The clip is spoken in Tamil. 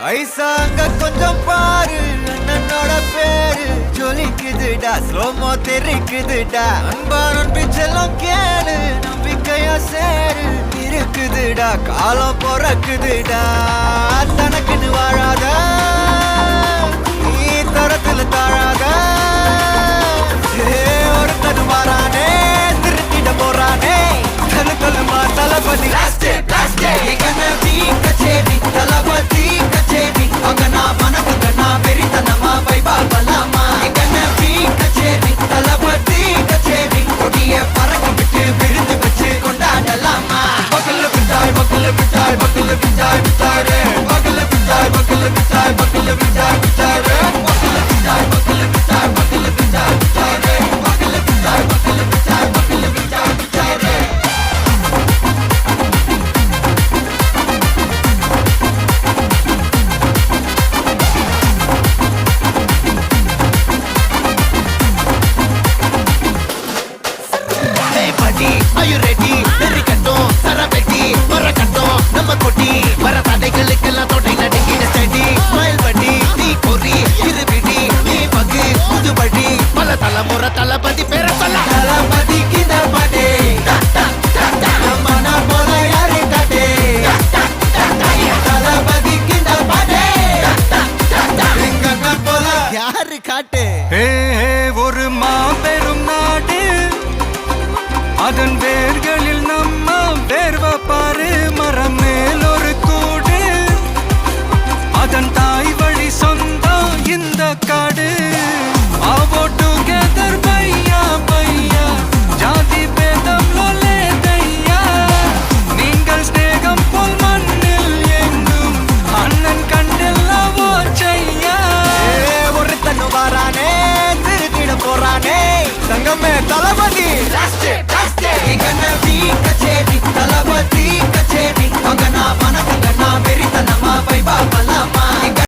ஐசாங்க கொஞ்சம் பாரு அண்ணனோட பேரு ஜொலிக்குதுடா ஸ்லோமோ தெரிக்குதுடா அன்பானன் பிச்செல்லாம் கேளு நம்பிக்கையா சேரு இருக்குதுடா காலம் பொறக்குதுடா தனக்குன்னு வாழாத நீ தரத்துல தாழாத ஒருத்தன் மாறானே திருத்திட போறானே தனக்குள்ளுமா தளபதி கச்சேரி தளபதி கச்சேரி அங்கனா மனதுங்கனா வெறித்தனமா வைபா பலாமா கச்சேரி தளபதி கச்சேரி கொடிய பறக்க விட்டு விருந்து வச்சு கொண்டாடலாமா பக்கல்ல விட்டாய் பக்கல்ல விட்டாய் பக்கல்ல விட்டாய் விட்டாரே பக்கல்ல விட்டாய் பக்கல்ல விட்டாய் பக்கல்ல விட்டாய் விட்டாரே பக்கல்ல விட்டாய் பக்கல்ல விட்டாய் பக்கல்ல விட்டாய் விட்டாரே பக்கல்ல விட்டாய் பக்கல்ல விட்டாய் பக்கல்ல விட்டாய் விட்டாரே Are you ready? நெருக்கட்டும் சரவெட்டி மரக்கட்டும் நம்ம கொட்டி வர தடைகளுக்கெல்லாம் தொடை நடுங்கிட ஸ்டடி ஸ்மைல் பண்ணி நீ பொறி இருவிடி நீ பகு புதுபடி பல தலைமுறை தளபதி பேர சொல்ல தளபதிக்கு இந்த பாட்டே மன போல யாரு காட்டே தளபதிக்கு இந்த பாட்டே எங்க போல யாரு காட்டு ஒரு மாபெரும் நாடு அதன் வேர்களில் நம்ம வேர்வ பாரு மரம் மேல் ஒரு கூடு அதன் தாய் வழி சொந்தம் இந்த காடு ஆவோ டுகெதர் பையா பையா ஜாதி பேதம் லோலே தையா நீங்கள் ஸ்நேகம் போல் மண்ணில் எங்கும் அண்ணன் கண்டெல்லாம் ஓச்சையா ஒருத்தன் வாரானே திருத்திட போறானே தங்கமே தளபதி கச்சேரி தளபதி கச்சேரி அங்க நான்